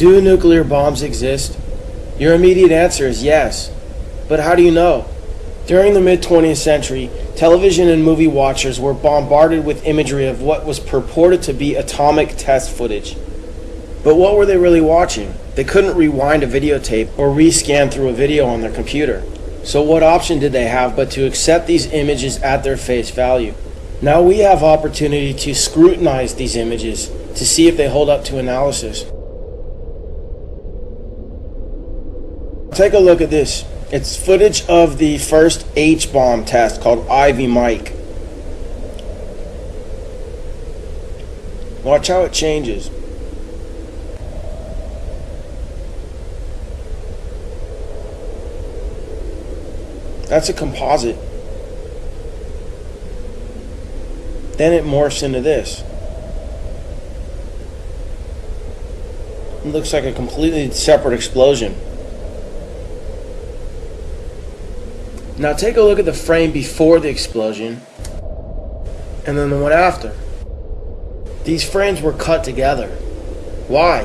Do nuclear bombs exist? Your immediate answer is yes. But how do you know? During the mid-20th century, television and movie watchers were bombarded with imagery of what was purported to be atomic test footage. But what were they really watching? They couldn't rewind a videotape or rescan through a video on their computer. So what option did they have but to accept these images at their face value? Now we have opportunity to scrutinize these images to see if they hold up to analysis. Take a look at this. It's footage of the first H-bomb test called Ivy Mike. Watch how it changes. That's a composite. Then it morphs into this. It looks like a completely separate explosion. Now take a look at the frame before the explosion and then the one after. These frames were cut together. Why?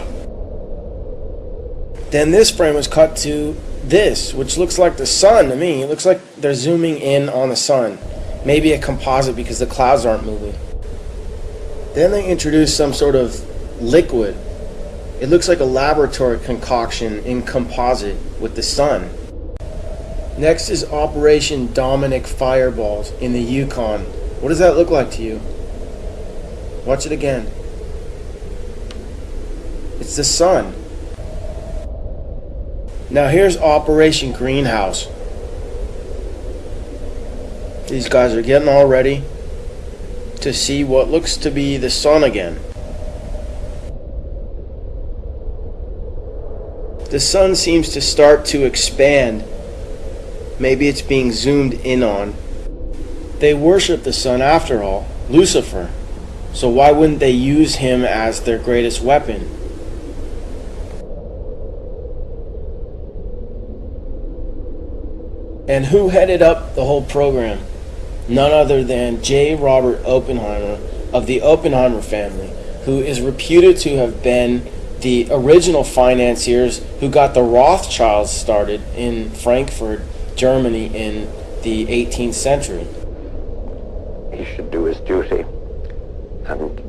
Then this frame was cut to this, which looks like the sun to me. It looks like they're zooming in on the sun. Maybe a composite because the clouds aren't moving. Then they introduced some sort of liquid. It looks like a laboratory concoction in composite with the sun. Next is Operation Dominic Fireballs in the Yukon. What does that look like to you? Watch it again. It's the sun. Now here's Operation Greenhouse. These guys are getting all ready to see what looks to be the sun again. The sun seems to start to expand. Maybe it's being zoomed in on. They worship the sun after all, Lucifer. So why wouldn't they use him as their greatest weapon? And who headed up the whole program? None other than J. Robert Oppenheimer of the Oppenheimer family, who is reputed to have been the original financiers who got the Rothschilds started in Frankfurt, Germany in the 18th century. He should do his duty, and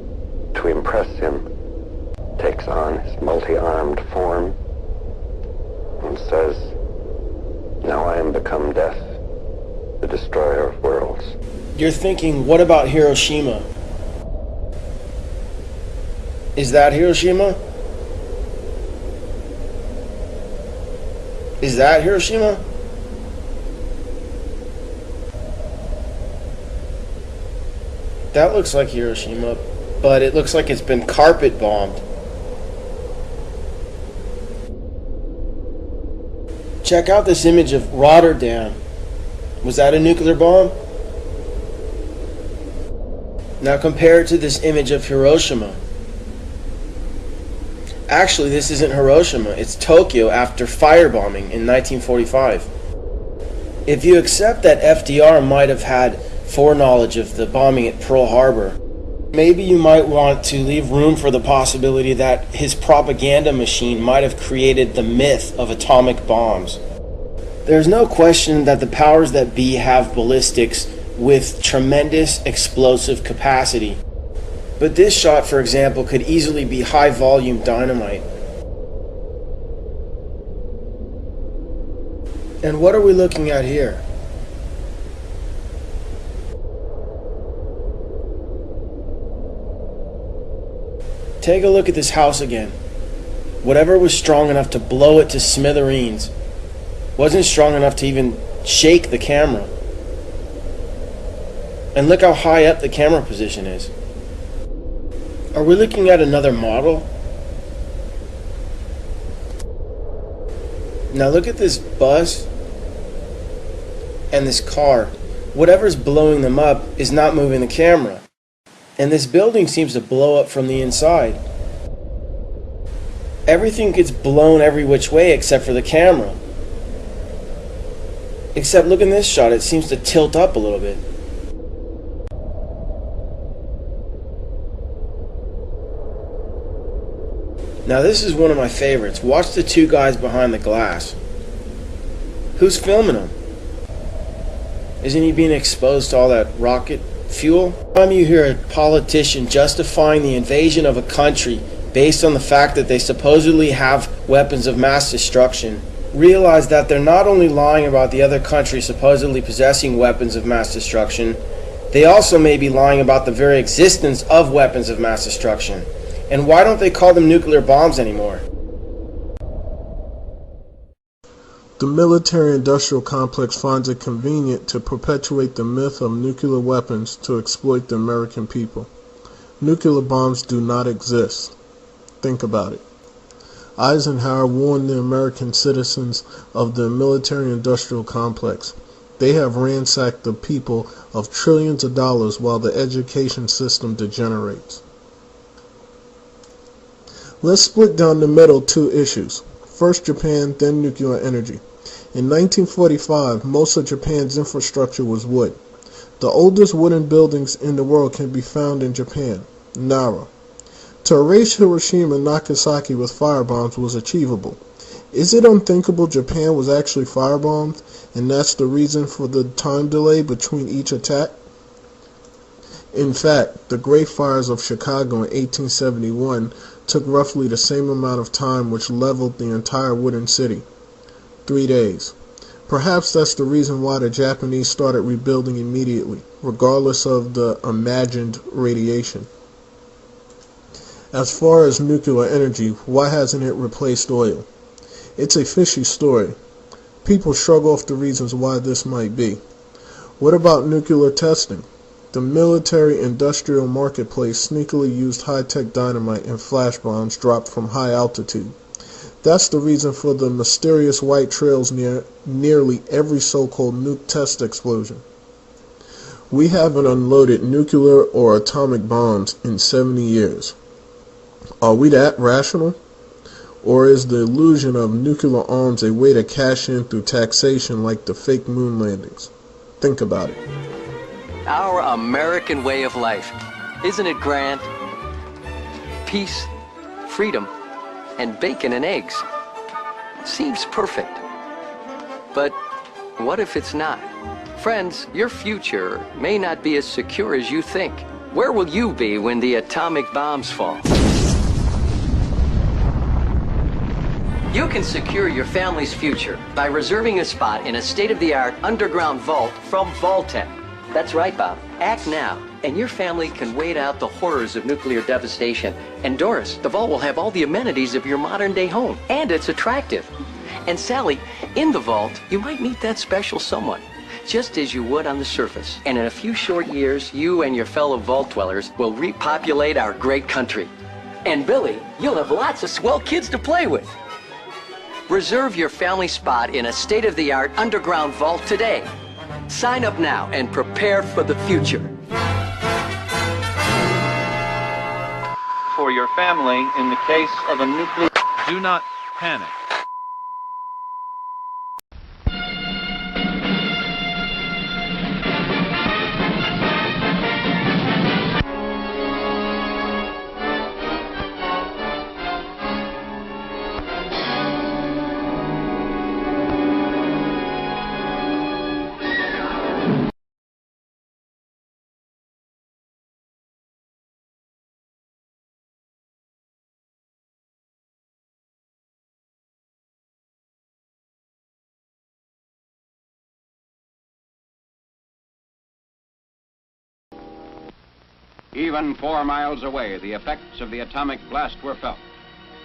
to impress him, takes on his multi-armed form and says, "Now I am become death, the destroyer of worlds." You're thinking, what about Hiroshima? Is that Hiroshima? Is that Hiroshima? That looks like Hiroshima, but it looks like it's been carpet bombed. Check out this image of Rotterdam. Was that a nuclear bomb? Now compare it to this image of Hiroshima. Actually, this isn't Hiroshima, it's Tokyo after firebombing in 1945. If you accept that FDR might have had foreknowledge of the bombing at Pearl Harbor, maybe you might want to leave room for the possibility that his propaganda machine might have created the myth of atomic bombs. There's no question that the powers that be have ballistics with tremendous explosive capacity. But this shot, for example, could easily be high-volume dynamite. And what are we looking at here? Take a look at this house again. Whatever was strong enough to blow it to smithereens wasn't strong enough to even shake the camera. And look how high up the camera position is. Are we looking at another model? Now look at this bus and this car. Whatever's blowing them up is not moving the camera. And this building seems to blow up from the inside. Everything gets blown every which way except for the camera. Except look in this shot, it seems to tilt up a little bit. Now this is one of my favorites. Watch the two guys behind the glass. Who's filming them? Isn't he being exposed to all that rocket fuel? Every time you hear a politician justifying the invasion of a country based on the fact that they supposedly have weapons of mass destruction, realize that they're not only lying about the other country supposedly possessing weapons of mass destruction, they also may be lying about the very existence of weapons of mass destruction. And why don't they call them nuclear bombs anymore? The military-industrial complex finds it convenient to perpetuate the myth of nuclear weapons to exploit the American people. Nuclear bombs do not exist. Think about it. Eisenhower warned the American citizens of the military-industrial complex. They have ransacked the people of trillions of dollars while the education system degenerates. Let's split down the middle two issues. First Japan, then nuclear energy. In 1945, most of Japan's infrastructure was wood. The oldest wooden buildings in the world can be found in Japan, Nara. To erase Hiroshima and Nagasaki with firebombs was achievable. Is it unthinkable Japan was actually firebombed, and that's the reason for the time delay between each attack? In fact, the Great Fires of Chicago in 1871 took roughly the same amount of time which leveled the entire wooden city. 3 days. Perhaps that's the reason why the Japanese started rebuilding immediately, regardless of the imagined radiation. As far as nuclear energy, why hasn't it replaced oil? It's a fishy story. People shrug off the reasons why this might be. What about nuclear testing? The military-industrial marketplace sneakily used high-tech dynamite and flash bombs dropped from high altitude. That's the reason for the mysterious white trails near nearly every so-called nuke test explosion. We haven't unloaded nuclear or atomic bombs in 70 years. Are we that rational? Or is the illusion of nuclear arms a way to cash in through taxation like the fake moon landings? Think about it. Our American way of life. Isn't it grand? Peace, freedom, and bacon and eggs. Seems perfect. But what if it's not? Friends, your future may not be as secure as you think. Where will you be when the atomic bombs fall? You can secure your family's future by reserving a spot in a state-of-the-art underground vault from Vaultec. That's right, Bob. Act now, and your family can wait out the horrors of nuclear devastation. And Doris, the vault will have all the amenities of your modern-day home, and it's attractive. And Sally, in the vault, you might meet that special someone, just as you would on the surface. And in a few short years, you and your fellow vault dwellers will repopulate our great country. And Billy, you'll have lots of swell kids to play with. Reserve your family spot in a state-of-the-art underground vault today. Sign up now and prepare for the future. For your family in the case of a nuclear... Do not panic. Even 4 miles away, the effects of the atomic blast were felt.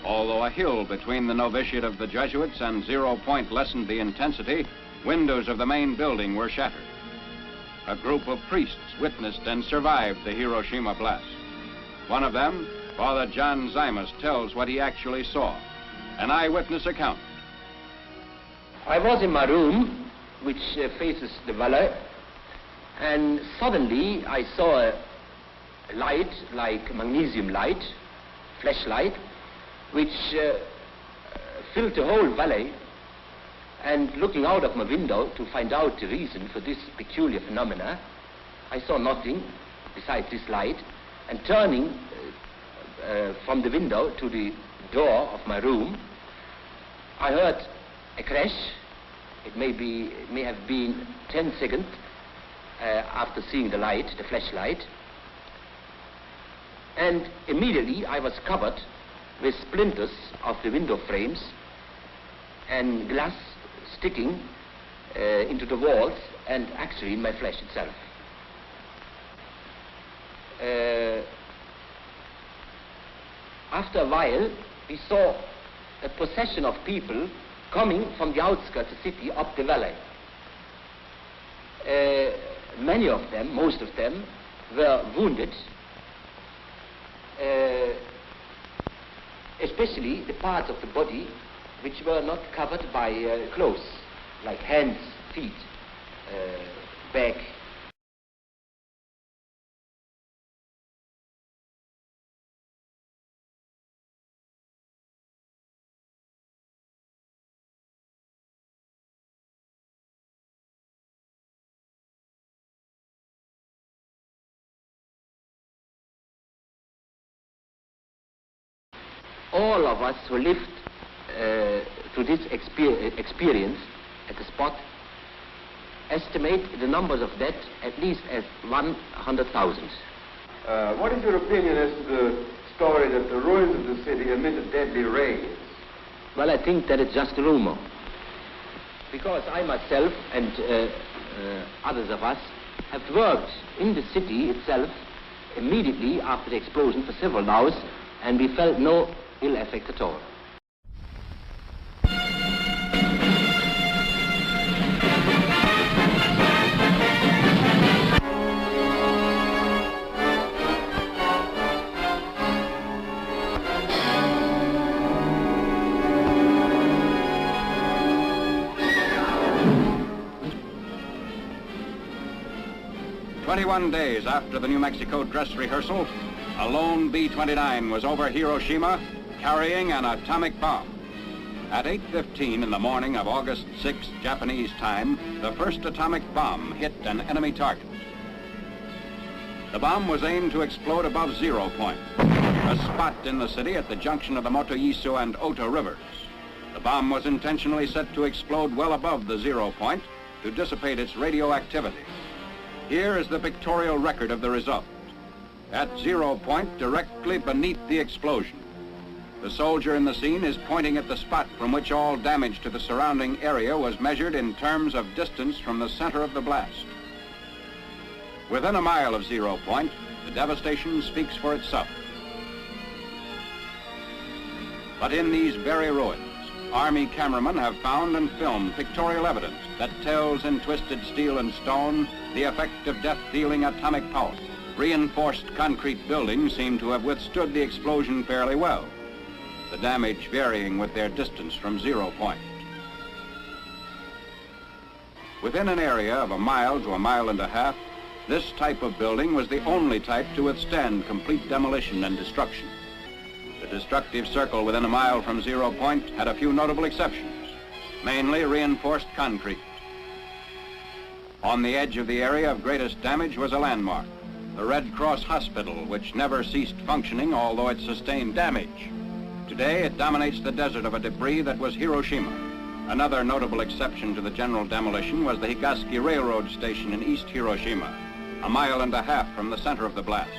Although a hill between the novitiate of the Jesuits and 0 Point lessened the intensity, windows of the main building were shattered. A group of priests witnessed and survived the Hiroshima blast. One of them, Father John Zymus, tells what he actually saw. An eyewitness account. I was in my room, which faces the valley, and suddenly I saw a light, like magnesium light, flashlight, which filled the whole valley. And looking out of my window to find out the reason for this peculiar phenomena, I saw nothing besides this light. And turning from the window to the door of my room, I heard a crash. It may have been 10 seconds after seeing the light, the flashlight. And immediately I was covered with splinters of the window frames and glass sticking into the walls and actually in my flesh itself. After a while, we saw a procession of people coming from the outskirts of the city up the valley. Many of them, most of them, were wounded, especially the parts of the body which were not covered by clothes, like hands, feet, back. All of us who lived through this experience at the spot estimate the numbers of dead at least as 100,000. What is your opinion as to the story that the ruins of the city emitted deadly rays? Well, I think that it's just a rumor. Because I myself and others of us have worked in the city itself immediately after the explosion for several hours, and we felt no ill effect at all. "21 days after the New Mexico dress rehearsal, a lone B-29 was over Hiroshima carrying an atomic bomb. At 8:15 in the morning of August 6, Japanese time, the first atomic bomb hit an enemy target. The bomb was aimed to explode above 0 point, a spot in the city at the junction of the Motoisu and Ota rivers. The bomb was intentionally set to explode well above the 0 point to dissipate its radioactivity. Here is the pictorial record of the result. At 0 point, directly beneath the explosion, the soldier in the scene is pointing at the spot from which all damage to the surrounding area was measured in terms of distance from the center of the blast. Within a mile of 0 point, the devastation speaks for itself. But in these very ruins, Army cameramen have found and filmed pictorial evidence that tells in twisted steel and stone the effect of death-dealing atomic power. Reinforced concrete buildings seem to have withstood the explosion fairly well, the damage varying with their distance from 0 point. Within an area of a mile to a mile and a half, this type of building was the only type to withstand complete demolition and destruction. The destructive circle within a mile from 0 point had a few notable exceptions, mainly reinforced concrete. On the edge of the area of greatest damage was a landmark, the Red Cross Hospital, which never ceased functioning although it sustained damage. Today it dominates the desert of a debris that was Hiroshima. Another notable exception to the general demolition was the Higaski Railroad Station in East Hiroshima, a mile and a half from the center of the blast.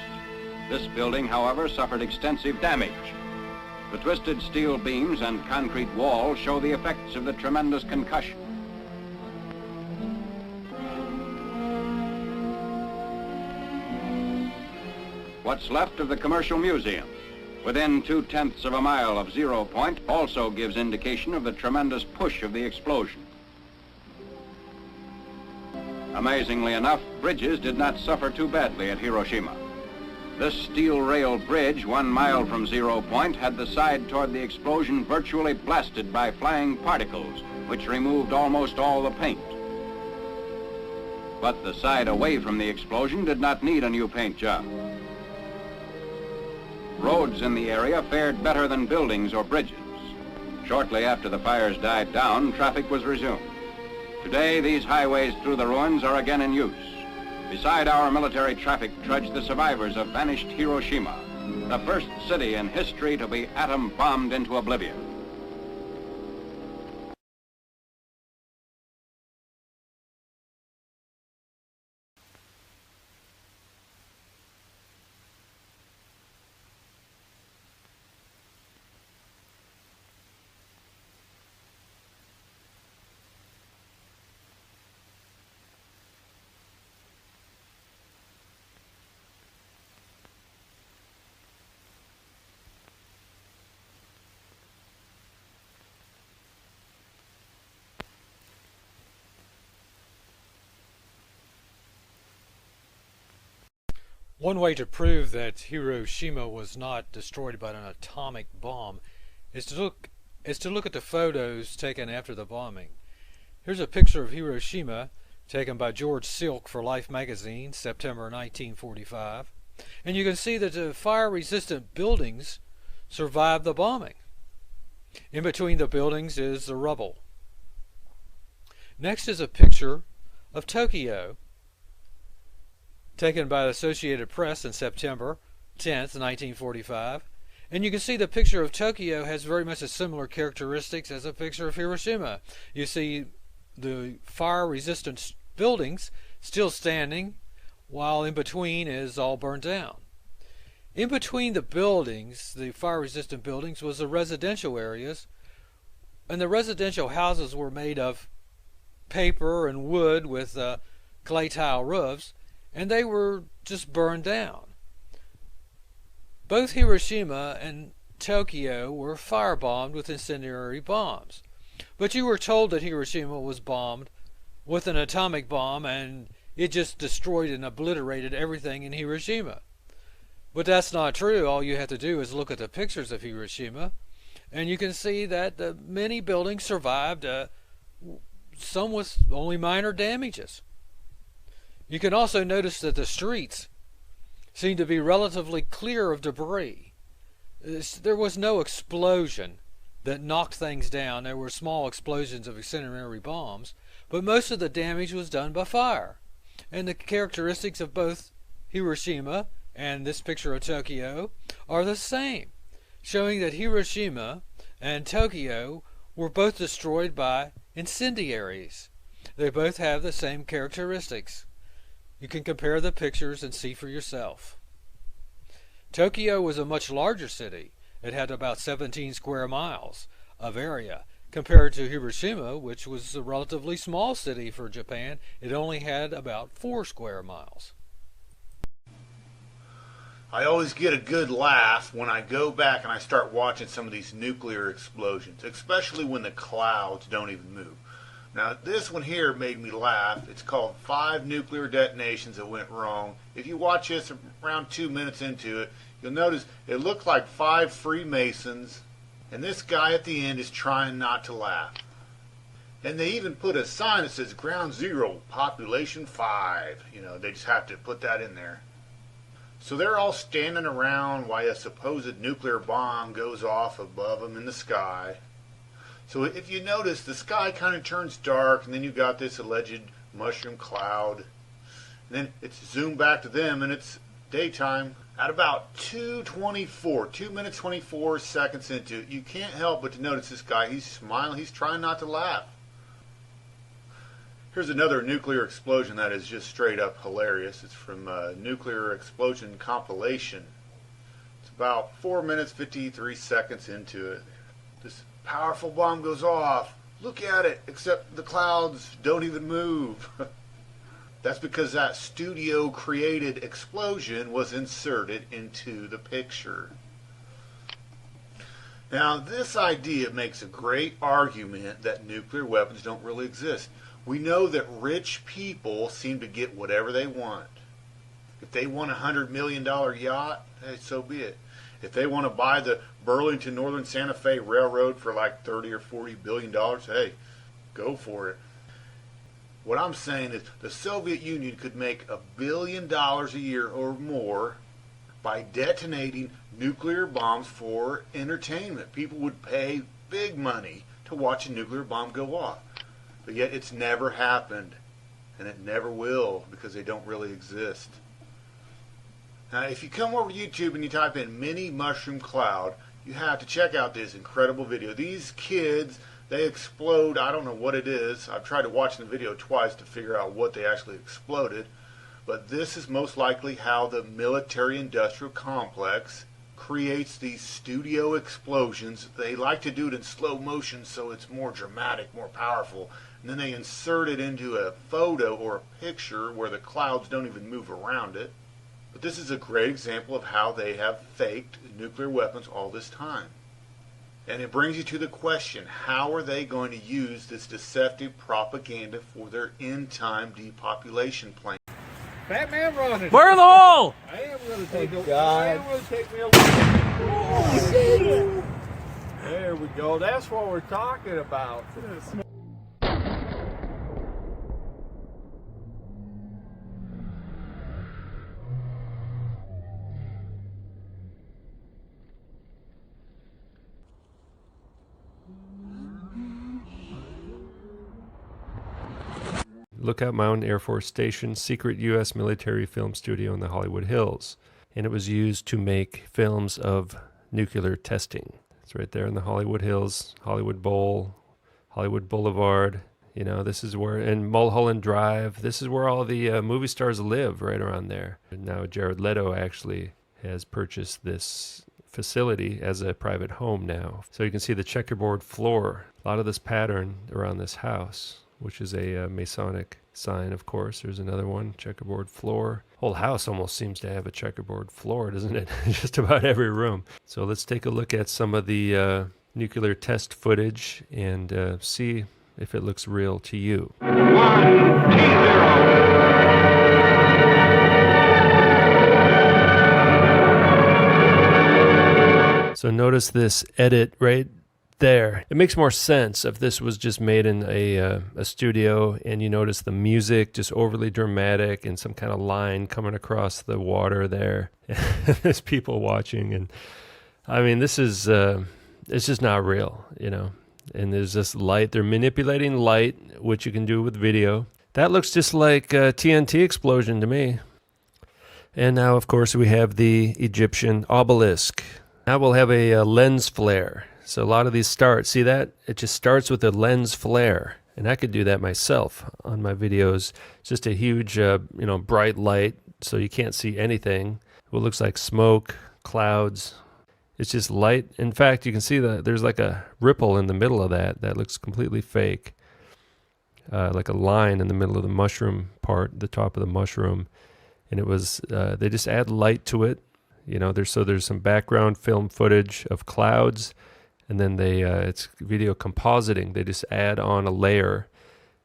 This building, however, suffered extensive damage. The twisted steel beams and concrete walls show the effects of the tremendous concussion. What's left of the Commercial Museum, within 2/10 of a mile of 0 point, also gives indication of the tremendous push of the explosion. Amazingly enough, bridges did not suffer too badly at Hiroshima. This steel rail bridge 1 mile from 0 point had the side toward the explosion virtually blasted by flying particles, which removed almost all the paint. But the side away from the explosion did not need a new paint job. Roads in the area fared better than buildings or bridges. Shortly after the fires died down, traffic was resumed. Today, these highways through the ruins are again in use. Beside our military traffic trudge the survivors of vanished Hiroshima, the first city in history to be atom bombed into oblivion. One way to prove that Hiroshima was not destroyed by an atomic bomb is to look at the photos taken after the bombing. Here's a picture of Hiroshima taken by George Silk for Life magazine, September 1945. And you can see that the fire-resistant buildings survived the bombing. In between the buildings is the rubble. Next is a picture of Tokyo, taken by the Associated Press in September 10th, 1945. And you can see the picture of Tokyo has very much a similar characteristics as a picture of Hiroshima. You see the fire-resistant buildings still standing, while in between is all burned down. In between the buildings, the fire-resistant buildings, was the residential areas, and the residential houses were made of paper and wood with clay tile roofs, and they were just burned down. Both Hiroshima and Tokyo were firebombed with incendiary bombs. But you were told that Hiroshima was bombed with an atomic bomb and it just destroyed and obliterated everything in Hiroshima. But that's not true. All you have to do is look at the pictures of Hiroshima, and you can see that many buildings survived, some with only minor damages. You can also notice that the streets seem to be relatively clear of debris. There was no explosion that knocked things down. There were small explosions of incendiary bombs, but most of the damage was done by fire. And the characteristics of both Hiroshima and this picture of Tokyo are the same, showing that Hiroshima and Tokyo were both destroyed by incendiaries. They both have the same characteristics. You can compare the pictures and see for yourself. Tokyo was a much larger city. It had about 17 square miles of area, compared to Hiroshima, which was a relatively small city for Japan. It only had about 4 square miles. I always get a good laugh when I go back and I start watching some of these nuclear explosions, especially when the clouds don't even move. Now, this one here made me laugh. It's called 5 Nuclear Detonations That Went Wrong. If you watch this around 2 minutes into it, you'll notice it looked like 5 Freemasons, and this guy at the end is trying not to laugh. And they even put a sign that says Ground Zero, Population 5. You know, they just have to put that in there. So they're all standing around while a supposed nuclear bomb goes off above them in the sky. So if you notice, the sky kind of turns dark, and then you got this alleged mushroom cloud. And then it's zoomed back to them, and it's daytime. At about 2:24, 2 minutes 24 seconds into it, you can't help but to notice this guy. He's smiling. He's trying not to laugh. Here's another nuclear explosion that is just straight up hilarious. It's from Nuclear Explosion Compilation. It's about 4 minutes 53 seconds into it. This powerful bomb goes off. Look at it, except the clouds don't even move. That's because that studio-created explosion was inserted into the picture. Now, this idea makes a great argument that nuclear weapons don't really exist. We know that rich people seem to get whatever they want. If they want a $100 million yacht, hey, so be it. If they want to buy the Burlington Northern Santa Fe Railroad for like $30 or $40 billion, hey, go for it. What I'm saying is the Soviet Union could make $1 billion a year or more by detonating nuclear bombs for entertainment. People would pay big money to watch a nuclear bomb go off. But yet it's never happened, and it never will, because they don't really exist. Now, if you come over to YouTube and you type in mini mushroom cloud, you have to check out this incredible video. These kids, they explode. I don't know what it is. I've tried to watch the video twice to figure out what they actually exploded. But this is most likely how the military-industrial complex creates these studio explosions. They like to do it in slow motion so it's more dramatic, more powerful. And then they insert it into a photo or a picture where the clouds don't even move around it. But this is a great example of how they have faked nuclear weapons all this time. And it brings you to the question, how are they going to use this deceptive propaganda for their end-time depopulation plan? Batman running. Where in the hole? I am going to take Oh, a God. I am going to take me a look. There we go. That's what we're talking about. Lookout Mountain Air Force Station, secret U.S. military film studio in the Hollywood Hills. And it was used to make films of nuclear testing. It's right there in the Hollywood Hills, Hollywood Bowl, Hollywood Boulevard. You know, this is where, and Mulholland Drive, this is where all the movie stars live, right around there. And now Jared Leto actually has purchased this facility as a private home now. So you can see the checkerboard floor, a lot of this pattern around this house, which is a Masonic sign, of course. There's another one, checkerboard floor. Whole house almost seems to have a checkerboard floor, doesn't it? Just about every room. So let's take a look at some of the nuclear test footage and see if it looks real to you. 1 T0. So notice this edit right there. It makes more sense if this was just made in a studio, and you notice the music just overly dramatic and some kind of line coming across the water there. There's people watching, and I mean, this is it's just not real, you know. And there's this light. They're manipulating light, which you can do with video. That looks just like a TNT explosion to me. And now, of course, we have the Egyptian obelisk. Now we'll have a lens flare. So a lot of these start, see that? It just starts with a lens flare. And I could do that myself on my videos. It's just a huge, bright light, so you can't see anything. What looks like smoke, clouds. It's just light. In fact, you can see that there's like a ripple in the middle of that. That looks completely fake. Like a line in the middle of the mushroom part, the top of the mushroom. And it was, they just add light to it. You know, there's some background film footage of clouds. And then it's video compositing. They just add on a layer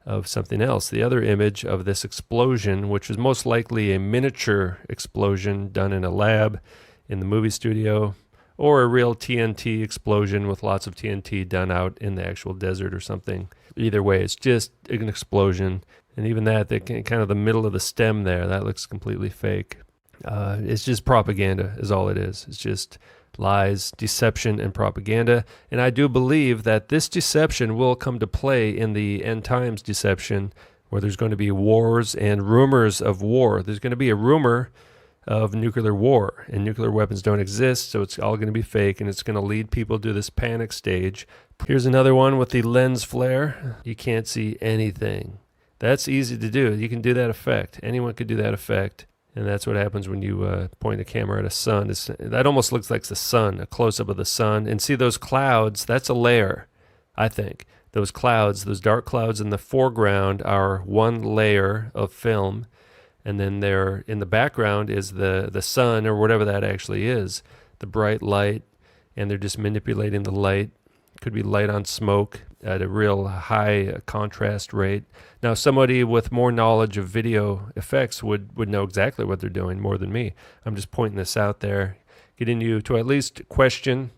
of something else. The other image of this explosion, which was most likely a miniature explosion done in a lab in the movie studio, or a real TNT explosion with lots of TNT done out in the actual desert or something. Either way, it's just an explosion. And even that, kind of the middle of the stem there, that looks completely fake. It's just propaganda is all it is. It's just lies, deception, and propaganda. And I do believe that this deception will come to play in the end times deception, where there's going to be wars and rumors of war. There's going to be a rumor of nuclear war, and nuclear weapons don't exist, so it's all going to be fake, and it's going to lead people to this panic stage. Here's another one with the lens flare. You can't see anything. That's easy to do. You can do that effect. Anyone could do that effect. And that's what happens when you point a camera at a sun. That almost looks like the sun, a close-up of the sun. And see those clouds, that's a layer, I think. Those clouds, those dark clouds in the foreground are one layer of film. And then there in the background is the sun, or whatever that actually is, the bright light. And they're just manipulating the light. Could be light on smoke at a real high contrast rate. Now, somebody with more knowledge of video effects would know exactly what they're doing more than me. I'm just pointing this out there, getting you to at least question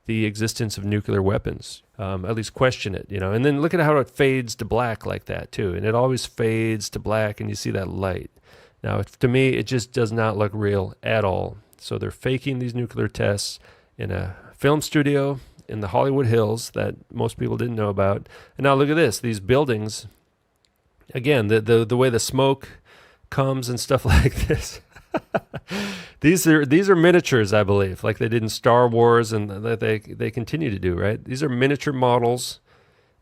the existence of nuclear weapons. At least question it, you know. And then look at how it fades to black like that, too. And it always fades to black, and you see that light. Now, to me, it just does not look real at all. So they're faking these nuclear tests in a film studio in the Hollywood Hills that most people didn't know about. And now look at this, these buildings. Again, the way the smoke comes and stuff like this. These are miniatures, I believe, like they did in Star Wars, and that they continue to do, right? These are miniature models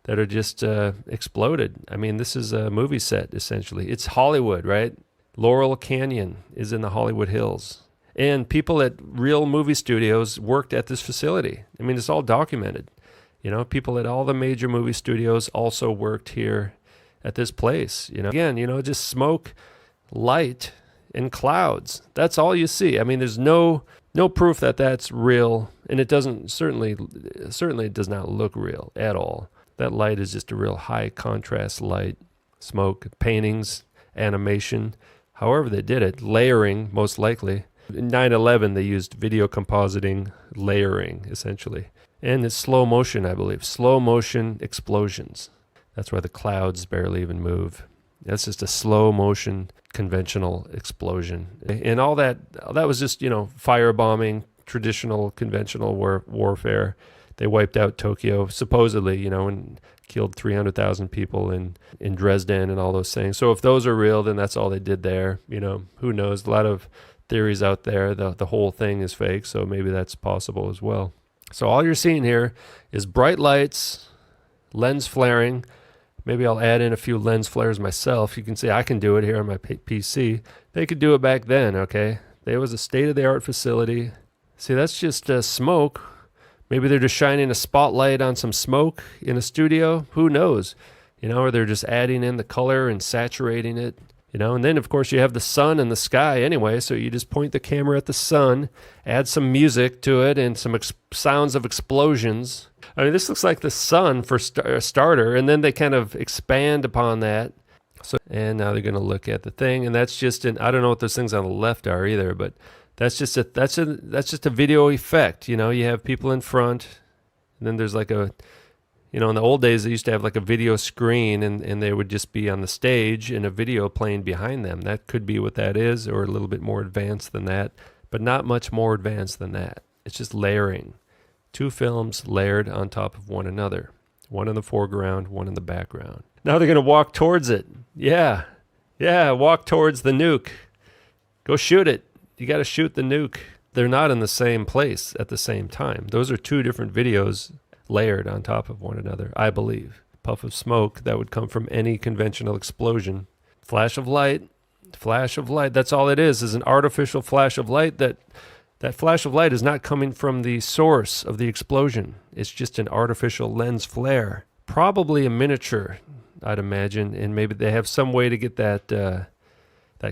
that are just exploded. I mean, this is a movie set, essentially. It's Hollywood, right? Laurel Canyon is in the Hollywood Hills. And people at real movie studios worked at this facility. I mean, it's all documented. You know, people at all the major movie studios also worked here at this place. You know, again, you know, just smoke, light, and clouds. That's all you see. I mean, there's no proof that that's real, and it doesn't certainly does not look real at all. That light is just a real high contrast light, smoke, paintings, animation, however they did it, layering most likely. In 9/11, they used video compositing, layering, essentially. And it's slow motion, I believe. Slow motion explosions. That's why the clouds barely even move. That's just a slow motion conventional explosion. And all that was just, you know, firebombing, traditional conventional warfare. They wiped out Tokyo, supposedly, you know, and killed 300,000 people in Dresden and all those things. So if those are real, then that's all they did there. You know, who knows? A lot of theories out there. The whole thing is fake, so maybe that's possible as well. So all you're seeing here is bright lights, lens flaring. Maybe I'll add in a few lens flares myself. You can see I can do it here on my PC. They could do it back then, okay? There was a state-of-the-art facility. See, that's just smoke. Maybe they're just shining a spotlight on some smoke in a studio. Who knows? You know, or they're just adding in the color and saturating it. You know, and then, of course, you have the sun and the sky anyway, so you just point the camera at the sun, add some music to it and some sounds of explosions. I mean, this looks like the sun for a starter, and then they kind of expand upon that. So, and now they're going to look at the thing, and that's just I don't know what those things on the left are either, but that's just a video effect. You know, you have people in front, and then there's like a, you know, in the old days, they used to have like a video screen, and they would just be on the stage and a video playing behind them. That could be what that is, or a little bit more advanced than that, but not much more advanced than that. It's just layering. Two films layered on top of one another. One in the foreground, one in the background. Now they're going to walk towards it. Yeah, walk towards the nuke. Go shoot it. You got to shoot the nuke. They're not in the same place at the same time. Those are two different videos layered on top of one another, I believe. Puff of smoke that would come from any conventional explosion. Flash of light. That's all it is an artificial flash of light. That flash of light is not coming from the source of the explosion. It's just an artificial lens flare. Probably a miniature, I'd imagine, and maybe they have some way to get that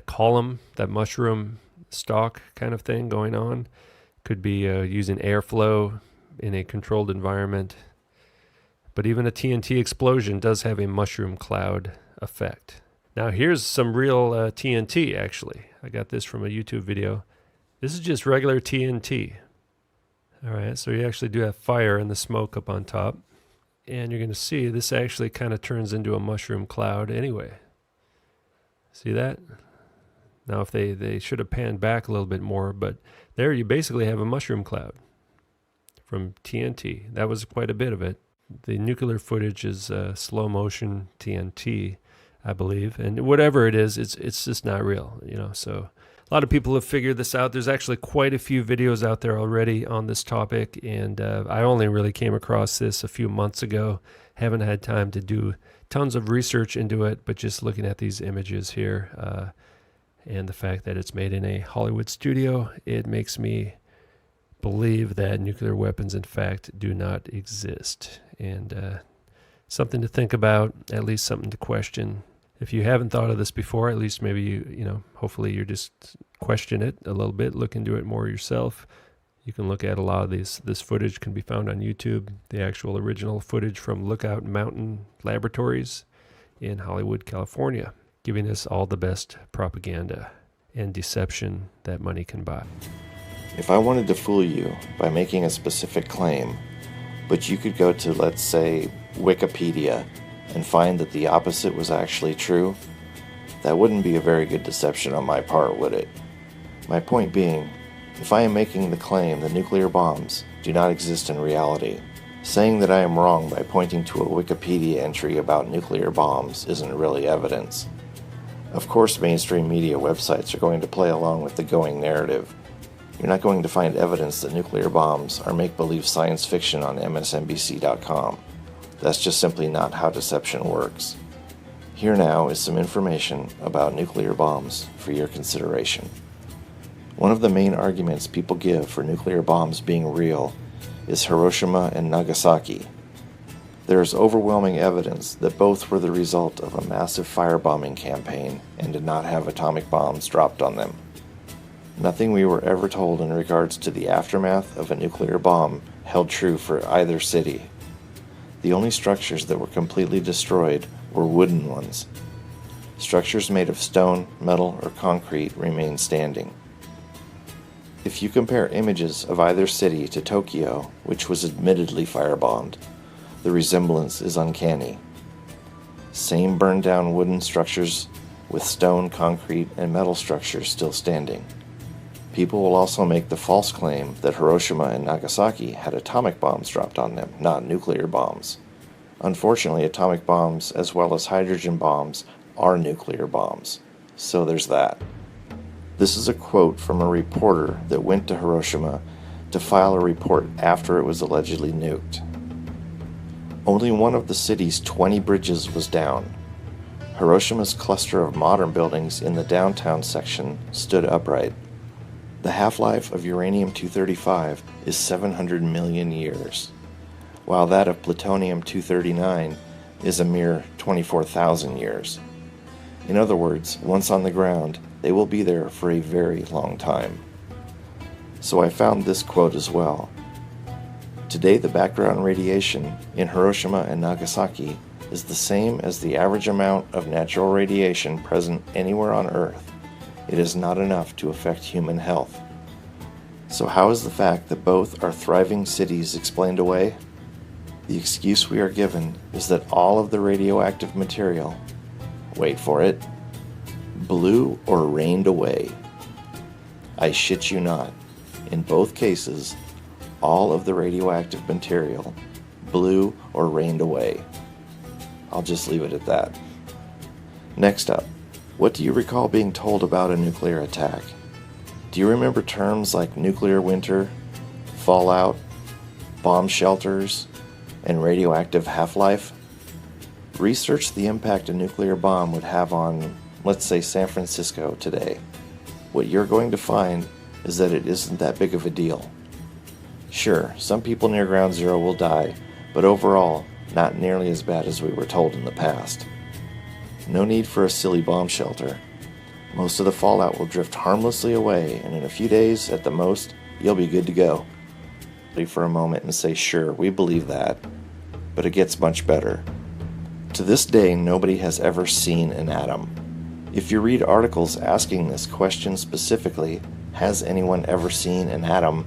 column, that mushroom stalk kind of thing going on. Could be using airflow in a controlled environment. But even a TNT explosion does have a mushroom cloud effect. Now here's some real TNT, actually. I got this from a YouTube video. This is just regular TNT. All right, so you actually do have fire and the smoke up on top. And you're going to see this actually kind of turns into a mushroom cloud anyway. See that? Now if they should have panned back a little bit more, but there you basically have a mushroom cloud from TNT. That was quite a bit of it. The nuclear footage is slow motion TNT, I believe. And whatever it is, it's just not real, you know, so a lot of people have figured this out. There's actually quite a few videos out there already on this topic, and I only really came across this a few months ago. Haven't had time to do tons of research into it, but just looking at these images here and the fact that it's made in a Hollywood studio, it makes me believe that nuclear weapons, in fact, do not exist. And something to think about, at least something to question. If you haven't thought of this before, at least maybe you know, hopefully you just question it a little bit, look into it more yourself. You can look at a lot of this footage can be found on YouTube, the actual original footage from Lookout Mountain Laboratories in Hollywood, California, giving us all the best propaganda and deception that money can buy. If I wanted to fool you by making a specific claim, but you could go to, let's say, Wikipedia and find that the opposite was actually true, that wouldn't be a very good deception on my part, would it? My point being, if I am making the claim that nuclear bombs do not exist in reality, saying that I am wrong by pointing to a Wikipedia entry about nuclear bombs isn't really evidence. Of course, mainstream media websites are going to play along with the going narrative. You're not going to find evidence that nuclear bombs are make-believe science fiction on MSNBC.com. That's just simply not how deception works. Here now is some information about nuclear bombs for your consideration. One of the main arguments people give for nuclear bombs being real is Hiroshima and Nagasaki. There is overwhelming evidence that both were the result of a massive firebombing campaign and did not have atomic bombs dropped on them. Nothing we were ever told in regards to the aftermath of a nuclear bomb held true for either city. The only structures that were completely destroyed were wooden ones. Structures made of stone, metal, or concrete remain standing. If you compare images of either city to Tokyo, which was admittedly firebombed, the resemblance is uncanny. Same burned down wooden structures with stone, concrete, and metal structures still standing. People will also make the false claim that Hiroshima and Nagasaki had atomic bombs dropped on them, not nuclear bombs. Unfortunately, atomic bombs as well as hydrogen bombs are nuclear bombs. So there's that. This is a quote from a reporter that went to Hiroshima to file a report after it was allegedly nuked. Only one of the city's 20 bridges was down. Hiroshima's cluster of modern buildings in the downtown section stood upright. The half-life of uranium-235 is 700 million years, while that of plutonium-239 is a mere 24,000 years. In other words, once on the ground, they will be there for a very long time. So I found this quote as well. Today, the background radiation in Hiroshima and Nagasaki is the same as the average amount of natural radiation present anywhere on Earth. It is not enough to affect human health. So how is the fact that both are thriving cities explained away? The excuse we are given is that all of the radioactive material, wait for it, blew or rained away. I shit you not. In both cases, all of the radioactive material blew or rained away. I'll just leave it at that. Next up, what do you recall being told about a nuclear attack? Do you remember terms like nuclear winter, fallout, bomb shelters, and radioactive half-life? Research the impact a nuclear bomb would have on, let's say, San Francisco today. What you're going to find is that it isn't that big of a deal. Sure, some people near ground zero will die, but overall, not nearly as bad as we were told in the past. No need for a silly bomb shelter. Most of the fallout will drift harmlessly away, and in a few days, at the most, you'll be good to go. For a moment and say, sure, we believe that, but it gets much better. To this day, nobody has ever seen an atom. If you read articles asking this question specifically, has anyone ever seen an atom,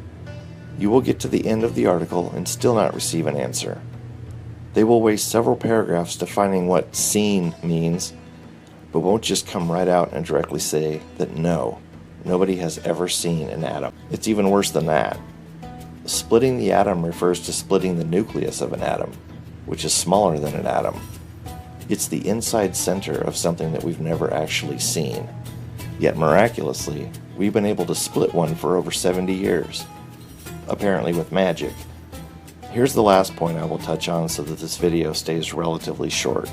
you will get to the end of the article and still not receive an answer. They will waste several paragraphs defining what seen means, but won't just come right out and directly say that no, nobody has ever seen an atom. It's even worse than that. Splitting the atom refers to splitting the nucleus of an atom, which is smaller than an atom. It's the inside center of something that we've never actually seen. Yet miraculously, we've been able to split one for over 70 years. Apparently with magic. Here's the last point I will touch on so that this video stays relatively short.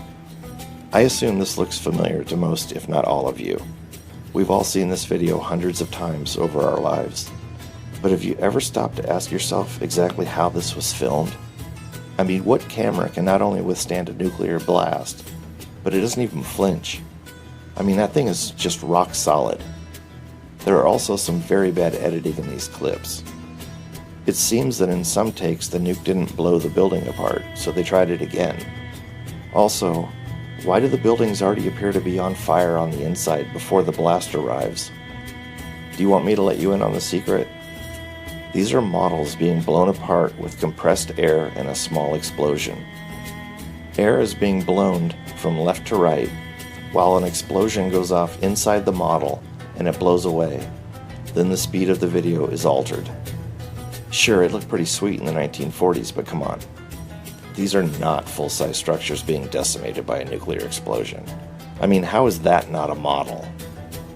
I assume this looks familiar to most, if not all of you. We've all seen this video hundreds of times over our lives. But have you ever stopped to ask yourself exactly how this was filmed? I mean, what camera can not only withstand a nuclear blast, but it doesn't even flinch? I mean, that thing is just rock solid. There are also some very bad editing in these clips. It seems that in some takes the nuke didn't blow the building apart, so they tried it again. Also, why do the buildings already appear to be on fire on the inside before the blast arrives? Do you want me to let you in on the secret? These are models being blown apart with compressed air and a small explosion. Air is being blown from left to right, while an explosion goes off inside the model and it blows away. Then the speed of the video is altered. Sure, it looked pretty sweet in the 1940s, but come on. These are not full-size structures being decimated by a nuclear explosion. I mean, how is that not a model?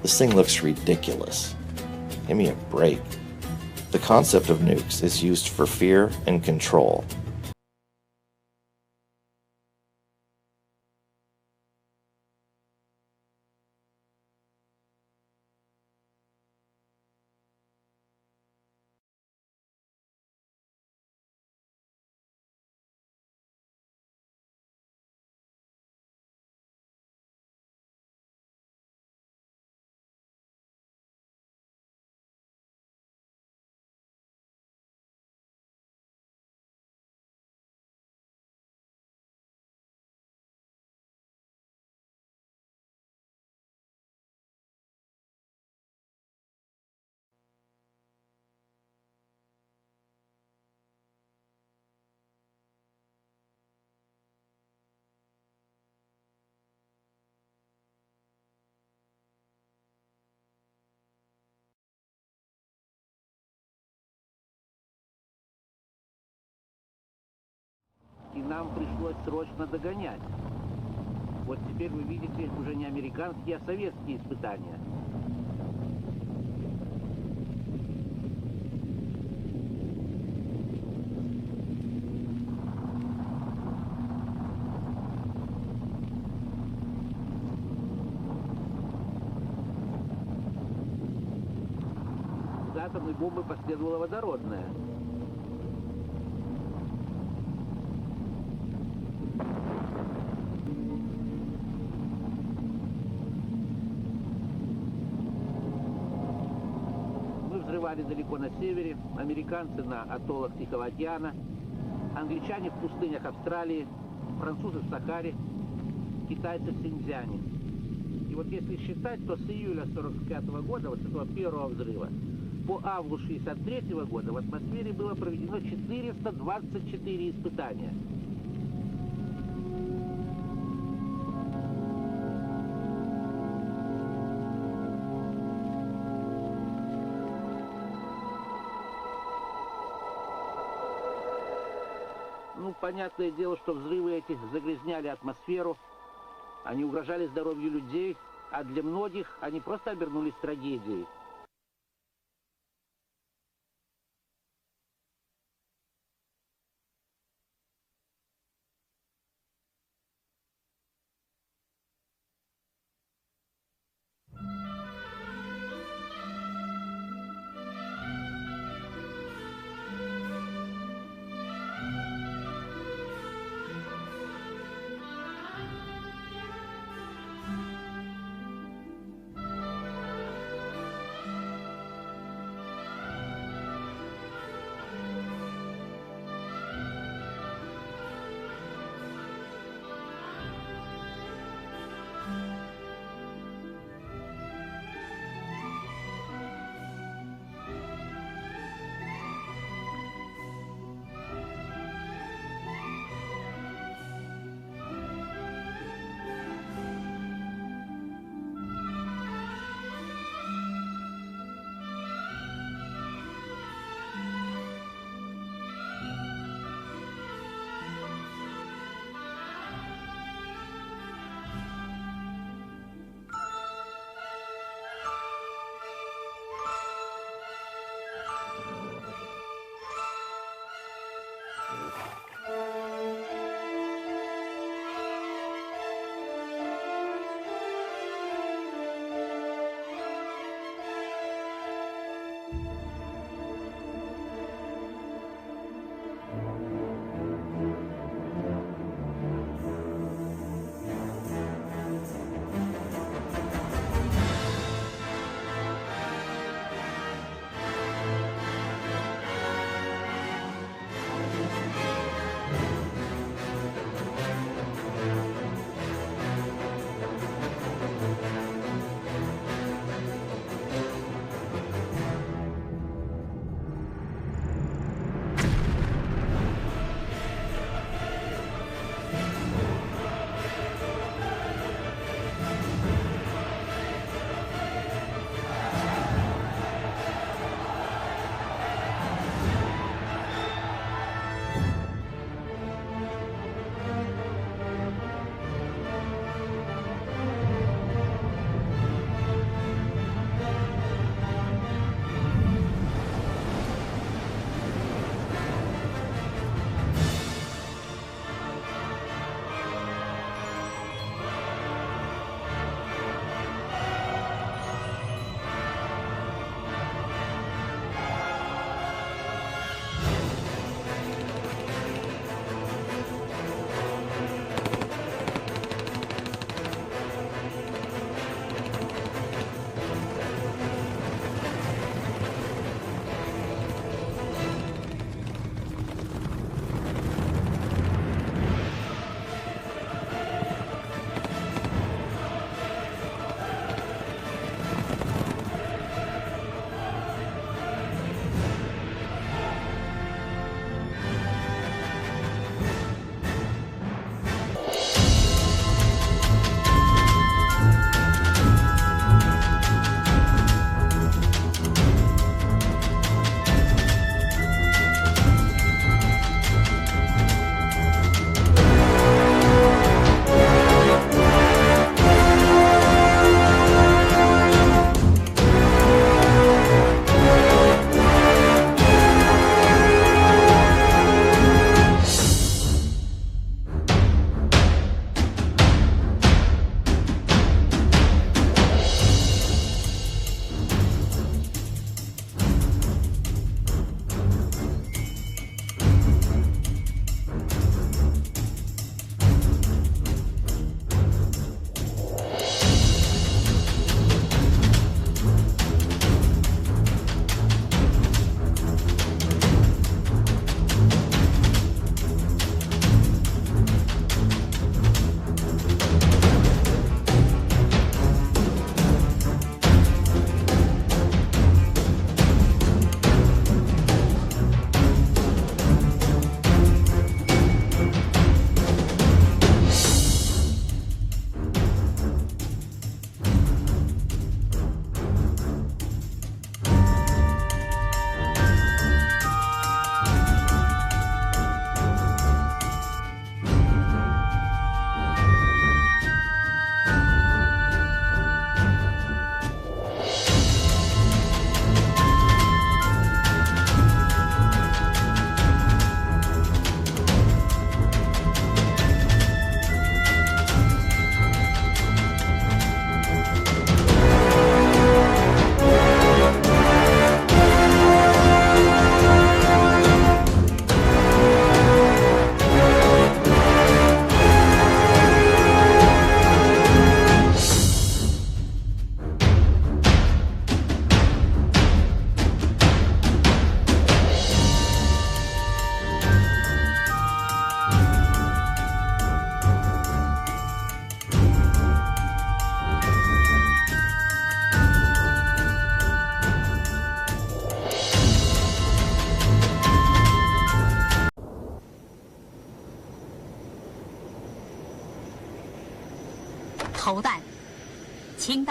This thing looks ridiculous. Give me a break. The concept of nukes is used for fear and control. И нам пришлось срочно догонять. Вот теперь вы видите уже не американские, а советские испытания. За атомной бомбой последовала водородная. Далеко на севере, американцы на атоллах Тихого океана, англичане в пустынях Австралии, французы в Сахаре, китайцы в Синьцзяне. И вот если считать, то с июля 1945 года, вот с этого первого взрыва, по август 1963 года в атмосфере было проведено 424 испытания. Ну, понятное дело, что взрывы эти загрязняли атмосферу, они угрожали здоровью людей, а для многих они просто обернулись трагедией.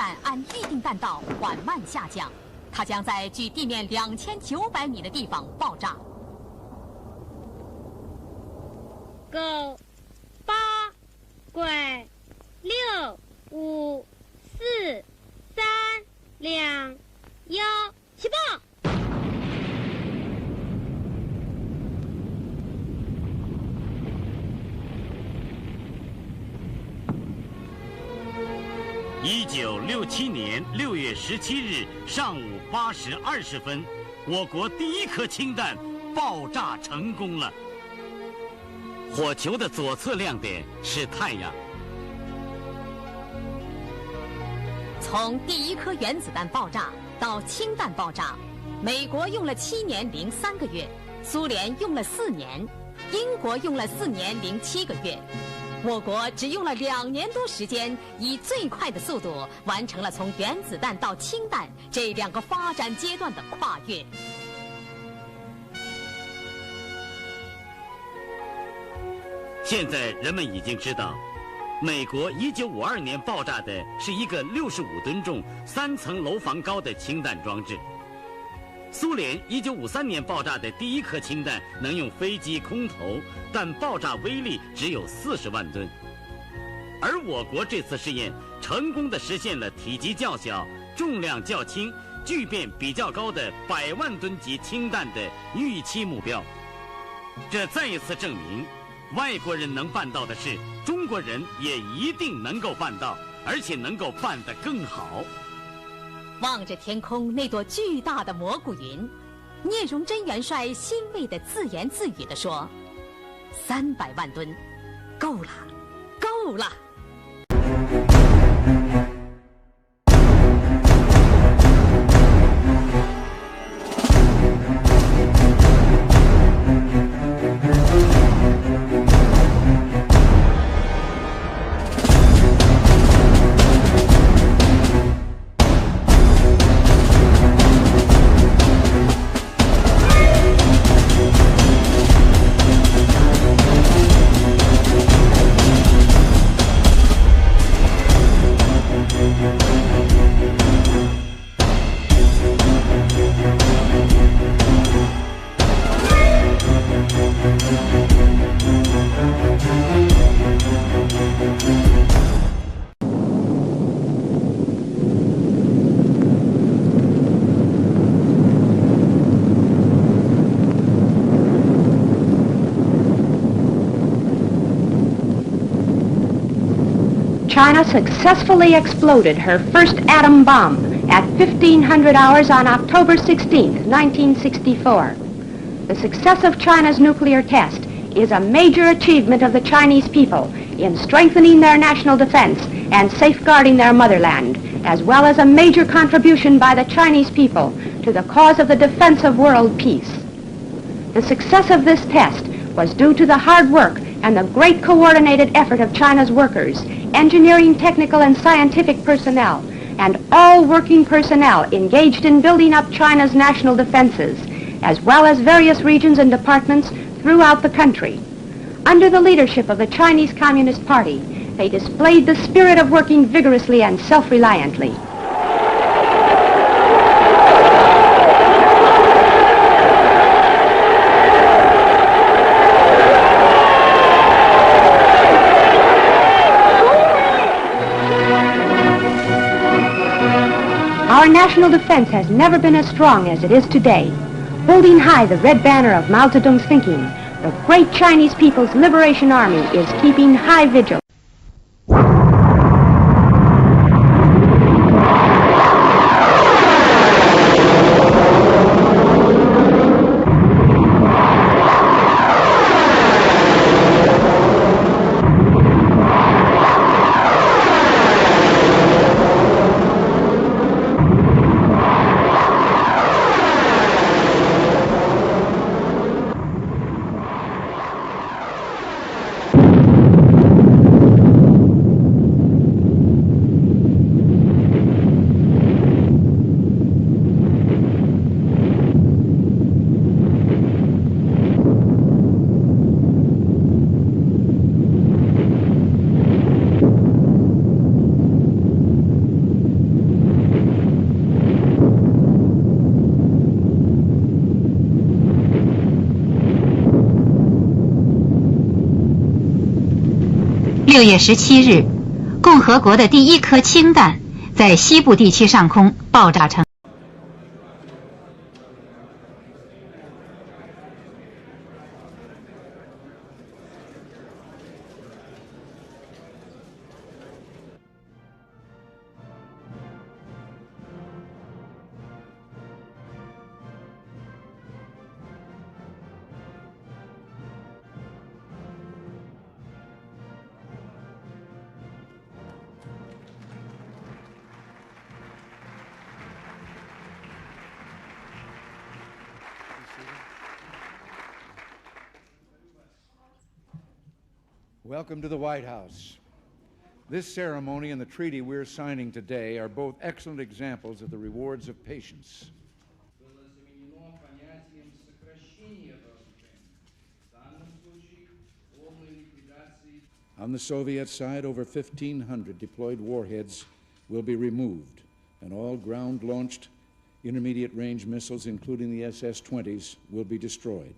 弹按预定弹道缓慢下降，它将在距地面2900米的地方爆炸。9、8、拐6、5、4、3、2、1，起爆！1967年6月17日上午8时20分，我国第一颗氢弹爆炸成功了。火球的左侧亮点是太阳。从第一颗原子弹爆炸到氢弹爆炸，美国用了7年零3个月，苏联用了4年，英国用了4年零7个月。我国只用了2年多时间，以最快的速度完成了从原子弹到氢弹这2个发展阶段的跨越。现在人们已经知道，美国1952年爆炸的是一个65吨重、3层楼房高的氢弹装置。苏联1953年爆炸的第一颗氢弹能用飞机空投，但爆炸威力只有40万吨。而我国这次试验成功地实现了体积较小、重量较轻、聚变比较高的100万吨级氢弹的预期目标。这再一次证明，外国人能办到的事，中国人也一定能够办到，而且能够办得更好。望着天空那朵巨大的蘑菇云，聂荣臻元帅欣慰地自言自语地说：“300万吨，够了，够了。” China successfully exploded her first atom bomb at 1500 hours on October 16, 1964. The success of China's nuclear test is a major achievement of the Chinese people in strengthening their national defense and safeguarding their motherland, as well as a major contribution by the Chinese people to the cause of the defense of world peace. The success of this test was due to the hard work and the great coordinated effort of China's workers, engineering, technical, and scientific personnel, and all working personnel engaged in building up China's national defenses, as well as various regions and departments throughout the country. Under the leadership of the Chinese Communist Party, they displayed the spirit of working vigorously and self-reliantly. Our national defense has never been as strong as it is today. Holding high the red banner of Mao Zedong's thinking, the great Chinese People's Liberation Army is keeping high vigil. 6月17日，共和国的第一颗氢弹在西部地区上空爆炸成。Welcome to the White House. This ceremony and the treaty we're signing today are both excellent examples of the rewards of patience. On the Soviet side, over 1,500 deployed warheads will be removed, and all ground-launched intermediate-range missiles, including the SS-20s, will be destroyed.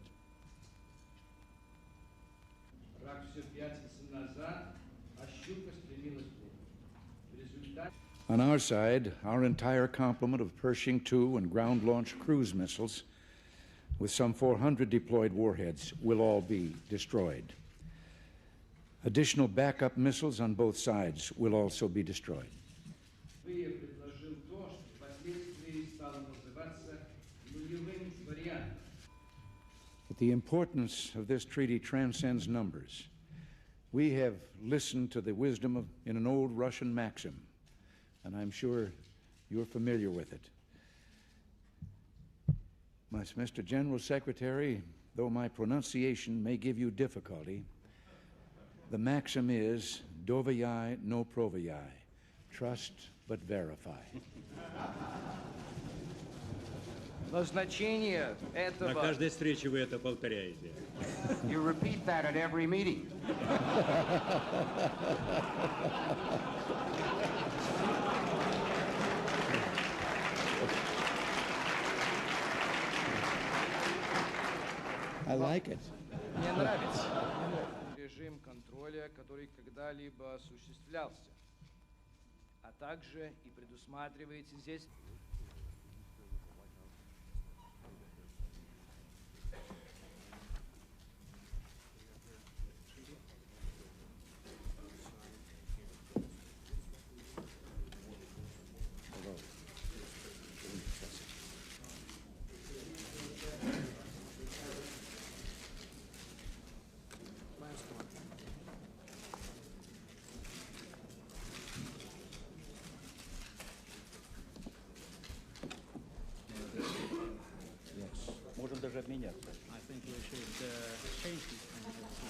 On our side, our entire complement of Pershing II and ground-launched cruise missiles, with some 400 deployed warheads, will all be destroyed. Additional backup missiles on both sides will also be destroyed. But the importance of this treaty transcends numbers. We have listened to the wisdom in an old Russian maxim, and I'm sure you're familiar with it. Mr. General Secretary, though my pronunciation may give you difficulty, the maxim is doверяй, но проверяй. Trust but verify. Назначение этого... На каждой встрече вы это повторяете. You repeat that at every meeting. I like it. Мне нравится. Режим контроля, который когда-либо осуществлялся, а также и предусматривается здесь... Можем даже обменяться. I think we should change this kind of thing.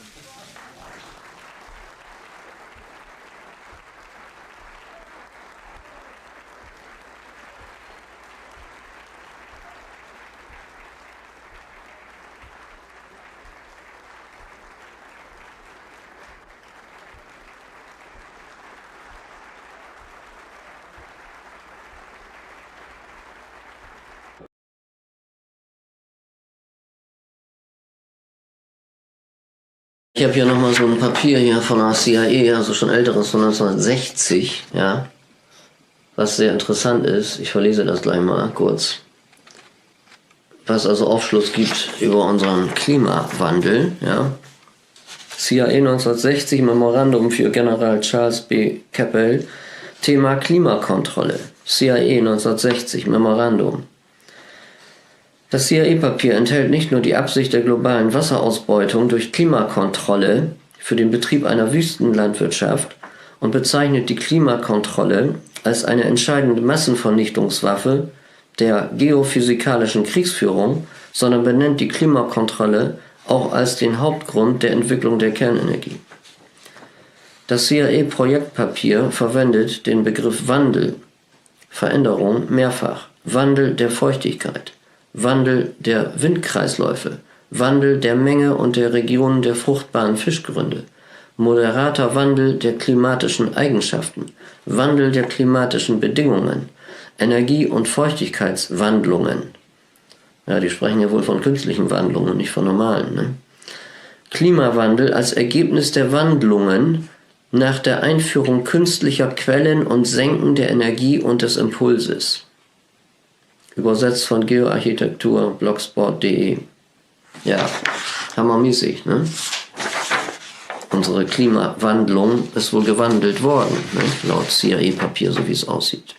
Ich habe hier nochmal so ein Papier hier von der CIA, also schon älteres, von 1960, ja, was sehr interessant ist. Ich verlese das gleich mal kurz. Was also Aufschluss gibt über unseren Klimawandel, ja. CIA 1960, Memorandum für General Charles B. Keppel, Thema Klimakontrolle. CIA 1960, Memorandum. Das CIA-Papier enthält nicht nur die Absicht der globalen Wasserausbeutung durch Klimakontrolle für den Betrieb einer Wüstenlandwirtschaft und bezeichnet die Klimakontrolle als eine entscheidende Massenvernichtungswaffe der geophysikalischen Kriegsführung, sondern benennt die Klimakontrolle auch als den Hauptgrund der Entwicklung der Kernenergie. Das CIA-Projektpapier verwendet den Begriff Wandel, Veränderung mehrfach, Wandel der Feuchtigkeit, Wandel der Windkreisläufe, Wandel der Menge und der Regionen der fruchtbaren Fischgründe, moderater Wandel der klimatischen Eigenschaften, Wandel der klimatischen Bedingungen, Energie- und Feuchtigkeitswandlungen. Ja, die sprechen ja wohl von künstlichen Wandlungen, nicht von normalen, ne? Klimawandel als Ergebnis der Wandlungen nach der Einführung künstlicher Quellen und Senken der Energie und des Impulses. Übersetzt von Geoarchitektur, blogspot.de. Ja, hammermäßig, ne? Unsere Klimawandlung ist wohl gewandelt worden, ne? Laut CIA-Papier, so wie es aussieht.